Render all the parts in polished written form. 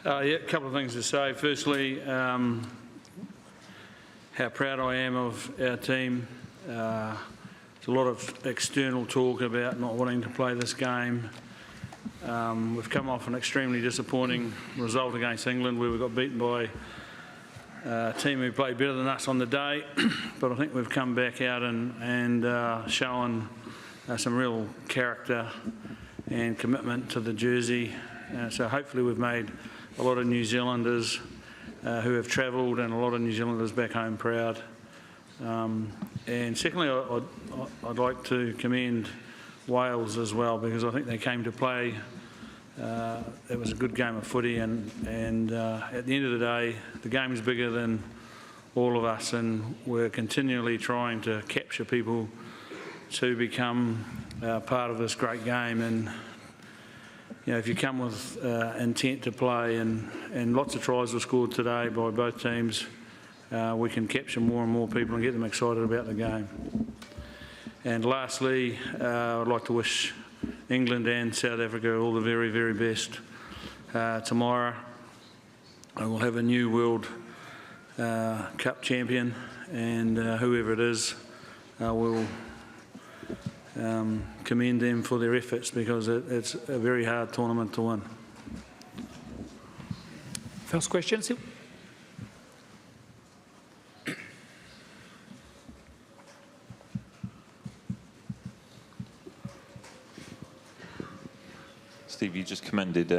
Yeah, a couple of things to say. Firstly, how proud I am of our team. There's a lot of external talk about not wanting to play this game. We've come off an extremely disappointing result against England, where we got beaten by a team who played better than us on the day. But I think we've come back out and shown some real character and commitment to the jersey. So hopefully we've made a lot of New Zealanders who have travelled and a lot of New Zealanders back home proud. And secondly, I'd like to commend Wales as well, because I think they came to play. It was a good game of footy, and at the end of the day, the game is bigger than all of us, and we're continually trying to capture people to become part of this great game. And you know, if you come with intent to play, and lots of tries were scored today by both teams, we can capture more and more people and get them excited about the game. And lastly, I'd like to wish England and South Africa all the very, very best tomorrow. We'll have a new World Cup champion, and whoever it is, we'll commend them for their efforts, because it's a very hard tournament to win. First question, Steve. Steve, you just commended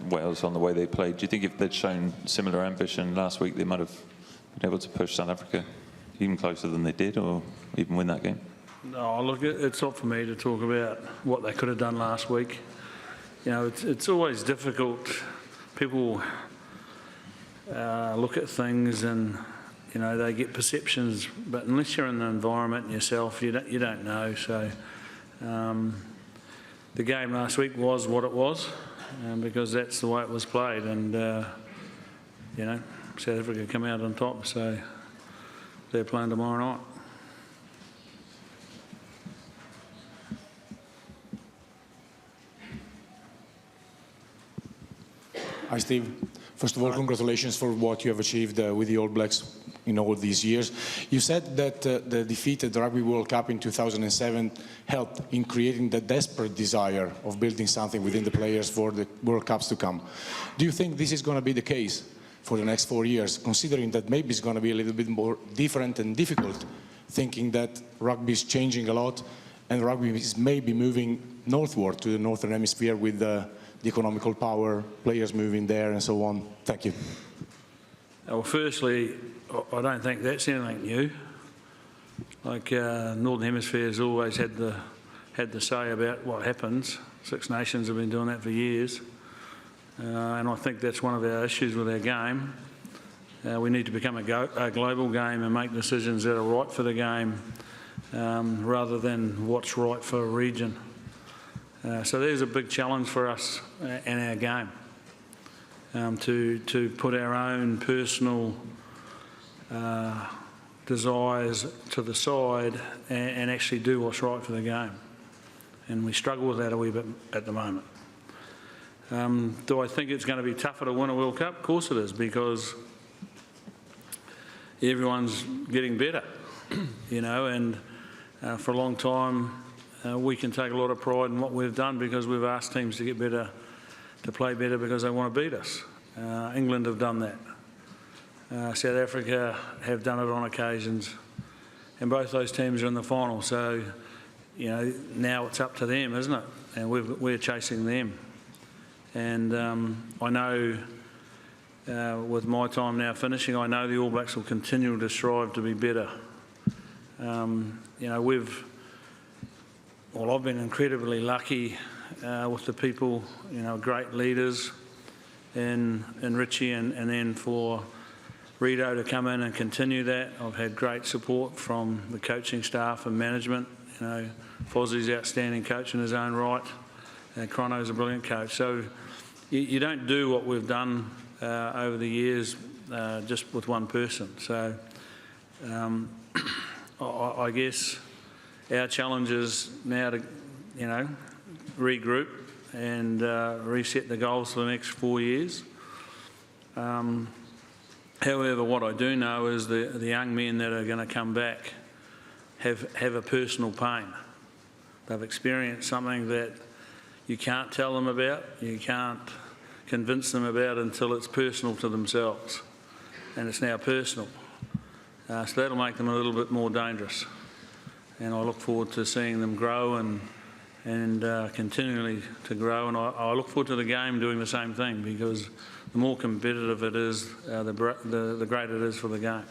Wales on the way they played. Do you think if they'd shown similar ambition last week, they might have been able to push South Africa even closer than they did, or even win that game? No, look, it's not for me to talk about what they could have done last week. You know, it's always difficult. People look at things and, you know, they get perceptions, but unless you're in the environment yourself, you don't know. So the game last week was what it was, because that's the way it was played, and you know, South Africa come out on top, so they're playing tomorrow night. Hi, Steve. First of all, congratulations for what you have achieved with the All Blacks in all these years. You said that the defeat at the Rugby World Cup in 2007 helped in creating the desperate desire of building something within the players for the World Cups to come. Do you think this is going to be the case for the next 4 years, considering that maybe it's going to be a little bit more different and difficult, thinking that rugby is changing a lot and rugby is maybe moving northward to the Northern Hemisphere with the economical power, players moving there and so on? Thank you. Well, firstly, I don't think that's anything new. Like Northern Hemisphere has always had the say about what happens. Six Nations have been doing that for years, and I think that's one of our issues with our game. We need to become a global game and make decisions that are right for the game, rather than what's right for a region. So there's a big challenge for us in our game, to put our own personal desires to the side and actually do what's right for the game. And we struggle with that a wee bit at the moment. Do I think it's going to be tougher to win a World Cup? Of course it is, because everyone's getting better, you know, and for a long time we can take a lot of pride in what we've done, because we've asked teams to get better, to play better, because they want to beat us. England have done that. South Africa have done it on occasions, and both those teams are in the final. So, you know, now it's up to them, isn't it? And we're chasing them. And I know, with my time now finishing, I know the All Blacks will continue to strive to be better. You know, I've been incredibly lucky with the people, you know, great leaders in Richie, and then for Rito to come in and continue that. I've had great support from the coaching staff and management. You know, Fozzie's outstanding coach in his own right. Chrono's a brilliant coach. So you don't do what we've done over the years just with one person. So I guess our challenge is now to, you know, regroup and reset the goals for the next 4 years. However, what I do know is the young men that are going to come back have a personal pain. They've experienced something that you can't tell them about, you can't convince them about until it's personal to themselves. And it's now personal. So that'll make them a little bit more dangerous. And I look forward to seeing them grow and continually to grow. And I look forward to the game doing the same thing, because the more competitive it is, the greater it is for the game.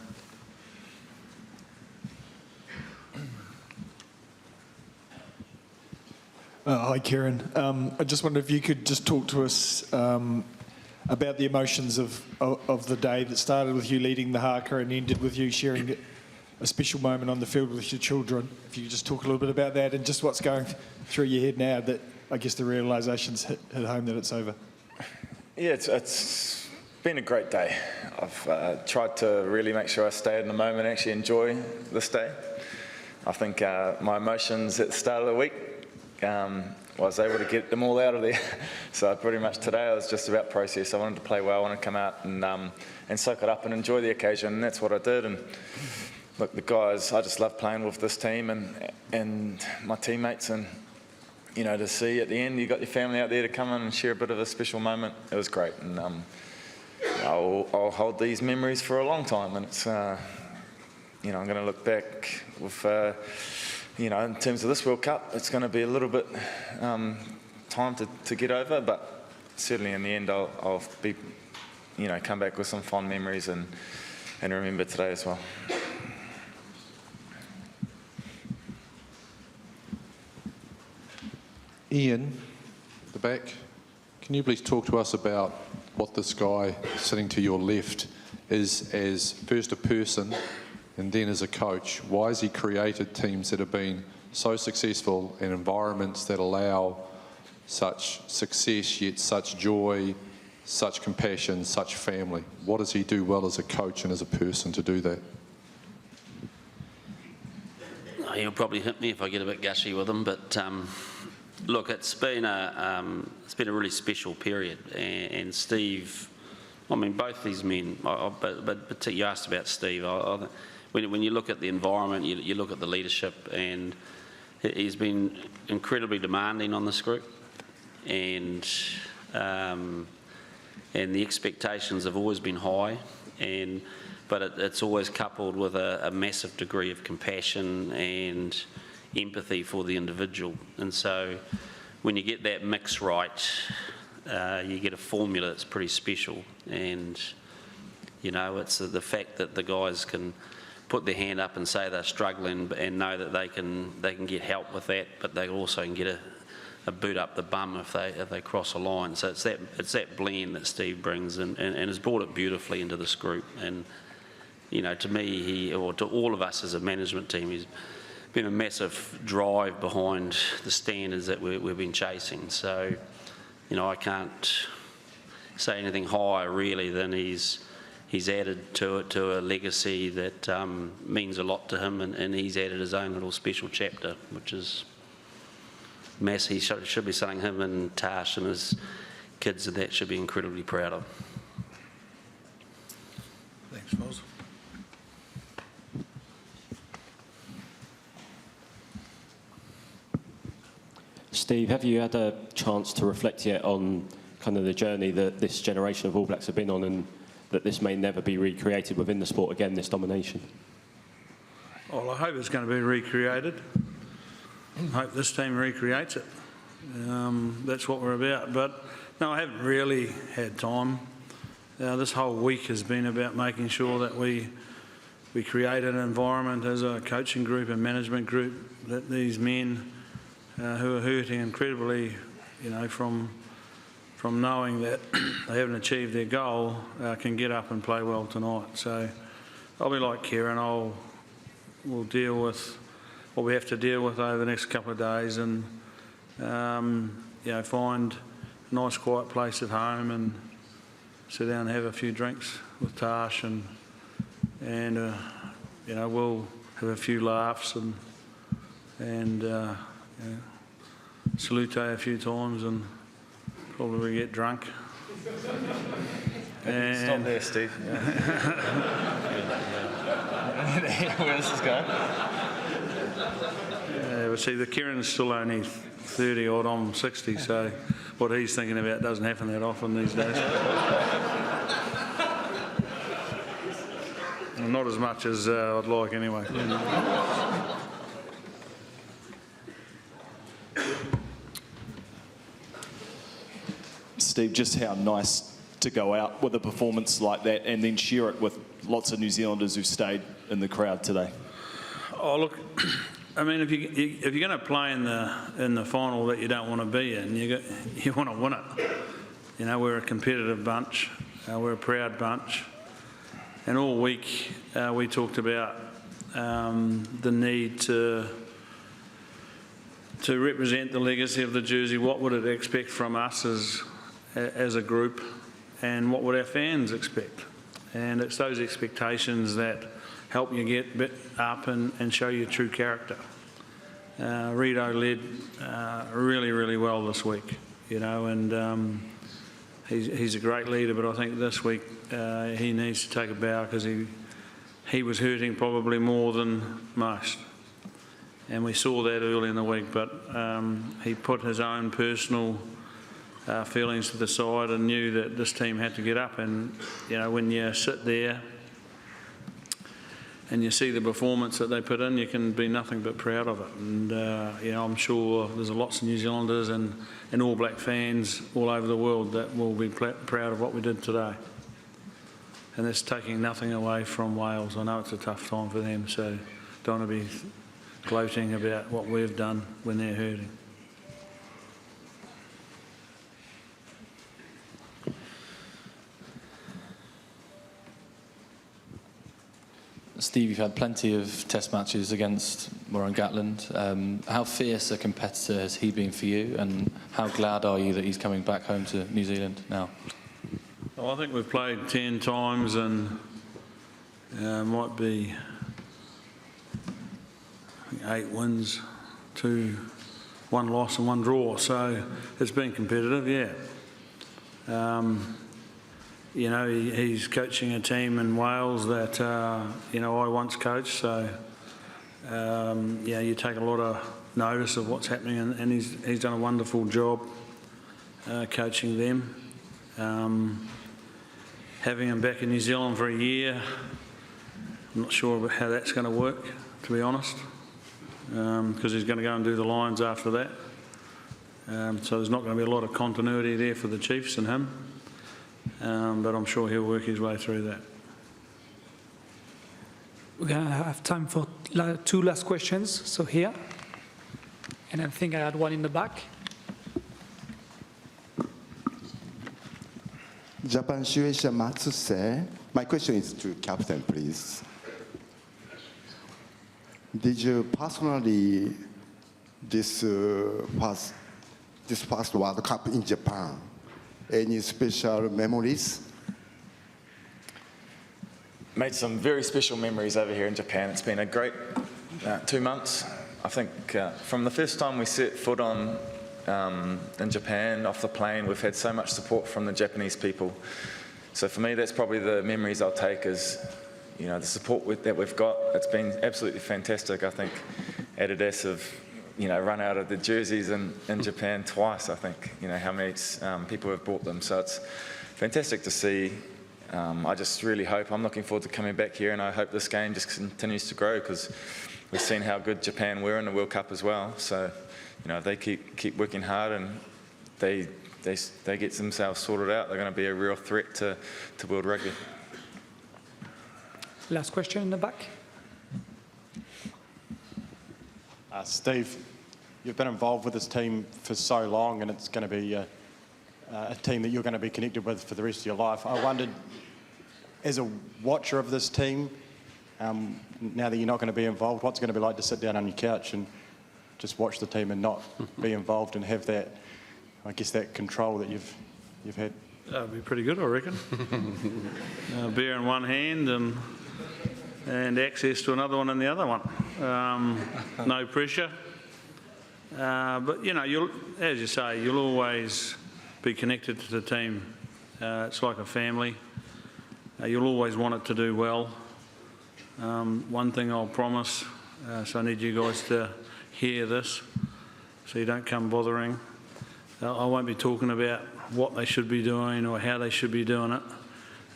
Hi, Kieran. I just wonder if you could just talk to us about the emotions of the day that started with you leading the haka and ended with you sharing a special moment on the field with your children. If you could just talk a little bit about that and just what's going through your head now that I guess the realisation's hit home that it's over. Yeah, it's been a great day. I've tried to really make sure I stay in the moment and actually enjoy this day. I think my emotions at the start of the week, I was able to get them all out of there. So pretty much today it was just about process. I wanted to play well, I wanted to come out and soak it up and enjoy the occasion, and that's what I did. And look, the guys, I just love playing with this team and my teammates, and you know, to see at the end you got your family out there to come in and share a bit of a special moment. It was great, and I'll hold these memories for a long time. And it's you know, I'm going to look back with you know, in terms of this World Cup, it's going to be a little bit time to get over, but certainly in the end I'll be, you know, come back with some fond memories and remember today as well. Ian, at the back, can you please talk to us about what this guy sitting to your left is as first a person and then as a coach? Why has he created teams that have been so successful and environments that allow such success yet such joy, such compassion, such family? What does he do well as a coach and as a person to do that? He'll probably hit me if I get a bit gushy with him, but look, it's been a really special period, and Steve, I mean, both these men, but you asked about Steve. When you look at the environment, you look at the leadership, and he's been incredibly demanding on this group, and the expectations have always been high, but it's always coupled with a massive degree of compassion and empathy for the individual. And so when you get that mix right, you get a formula that's pretty special. And you know, it's the fact that the guys can put their hand up and say they're struggling and know that they can get help with that, but they also can get a boot up the bum if they cross a line. So it's that blend that Steve brings and has brought it beautifully into this group. And you know, to me, or to all of us as a management team, he's been a massive drive behind the standards that we've been chasing. So, you know, I can't say anything higher really than he's added to a legacy that means a lot to him, and he's added his own little special chapter, which is massive. He should be something him and Tash and his kids and that should be incredibly proud of. Thanks, Foz. Steve, have you had a chance to reflect yet on kind of the journey that this generation of All Blacks have been on, and that this may never be recreated within the sport again, this domination? Well, I hope it's going to be recreated. I hope this team recreates it. That's what we're about. But no, I haven't really had time. This whole week has been about making sure that we create an environment as a coaching group and management group that these men who are hurting incredibly, you know, from knowing that they haven't achieved their goal, can get up and play well tonight. So I'll be like Kieran. We'll deal with what we have to deal with over the next couple of days, and you know, find a nice quiet place at home and sit down and have a few drinks with Tash, and you know, we'll have a few laughs and you know, salute a few times and probably get drunk. Stop there, Steve. Where does this go? Well, see, the Kieran's still only 30 odd, I'm 60, so what he's thinking about doesn't happen that often these days. Well, not as much as I'd like anyway. Steve, just how nice to go out with a performance like that and then share it with lots of New Zealanders who stayed in the crowd today. Oh, look, I mean, if you're going to play in the final that you don't want to be in, you want to win it. You know, we're a competitive bunch, we're a proud bunch, and all week we talked about the need to represent the legacy of the jersey. What would it expect from us as a group, and what would our fans expect? And it's those expectations that help you get a bit up and show your true character. Rito led really, really well this week, you know, and he's a great leader, but I think this week he needs to take a bow because he was hurting probably more than most. And we saw that early in the week, but he put his own personal feelings to the side and knew that this team had to get up. And, you know, when you sit there and you see the performance that they put in, you can be nothing but proud of it. And, you know, I'm sure there's lots of New Zealanders and All Black fans all over the world that will be proud of what we did today. And that's taking nothing away from Wales. I know it's a tough time for them, so don't want to be gloating about what we've done when they're hurting. Steve, you've had plenty of test matches against Moran Gatland. How fierce a competitor has he been for you, and how glad are you that he's coming back home to New Zealand now? Well, I think we've played 10 times and might be 8 wins, 1 loss and 1 draw. So it's been competitive, yeah. You know, he's coaching a team in Wales that, you know, I once coached. So, yeah, you take a lot of notice of what's happening, and he's done a wonderful job coaching them. Having him back in New Zealand for a year, I'm not sure how that's going to work, to be honest, because he's going to go and do the Lions after that. So there's not going to be a lot of continuity there for the Chiefs and him. But I'm sure he'll work his way through that. We're going to have time for 2 last questions. So here, and I think I had one in the back. Japan Shueisha Matsuse. My question is to Captain, please. Did you personally this past World Cup in Japan? Any special memories? Made some very special memories over here in Japan. It's been a great 2 months. I think from the first time we set foot on in Japan, off the plane, we've had so much support from the Japanese people. So for me, that's probably the memories I'll take is, you know, the support that we've got. It's been absolutely fantastic. I think Adidas have, you know, run out of the jerseys in Japan twice, I think, you know, how many people have bought them. So it's fantastic to see. I just really hope, I'm looking forward to coming back here, and I hope this game just continues to grow because we've seen how good Japan were in the World Cup as well. So, you know, if they keep working hard and they get themselves sorted out, they're going to be a real threat to World Rugby. Last question in the back. Steve, you've been involved with this team for so long, and it's going to be a team that you're going to be connected with for the rest of your life. I wondered, as a watcher of this team, now that you're not going to be involved, what's it going to be like to sit down on your couch and just watch the team and not be involved and have that, I guess, that control that you've had? That'd be pretty good, I reckon. Beer in one hand and access to another one in the other one. No pressure. But, you know, as you say, you'll always be connected to the team. It's like a family. You'll always want it to do well. One thing I'll promise, so I need you guys to hear this, so you don't come bothering. I won't be talking about what they should be doing or how they should be doing it.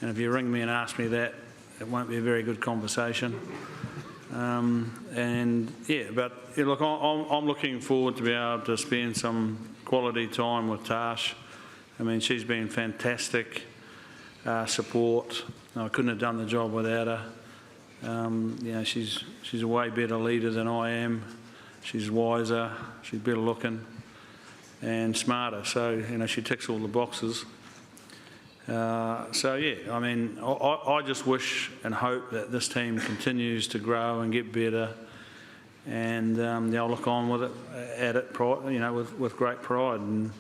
And if you ring me and ask me that, it won't be a very good conversation. And yeah, but yeah, look, I'm looking forward to be able to spend some quality time with Tash. I mean, she's been fantastic support. I couldn't have done the job without her. You know, she's a way better leader than I am. She's wiser, she's better looking and smarter. So, you know, she ticks all the boxes. So, yeah, I mean, I just wish and hope that this team continues to grow and get better. And yeah, I'll look on with it, at it, you know, with great pride. And,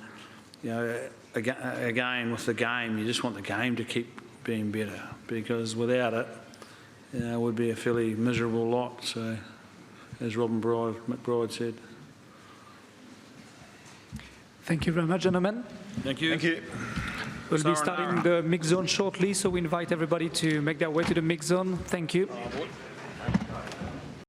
you know, again, with the game, you just want the game to keep being better, because without it, you know, it would be a fairly miserable lot. So, as Robin McBride said. Thank you very much, gentlemen. Thank you. Thank you. We'll be starting the mix zone shortly, so we invite everybody to make their way to the mix zone. Thank you.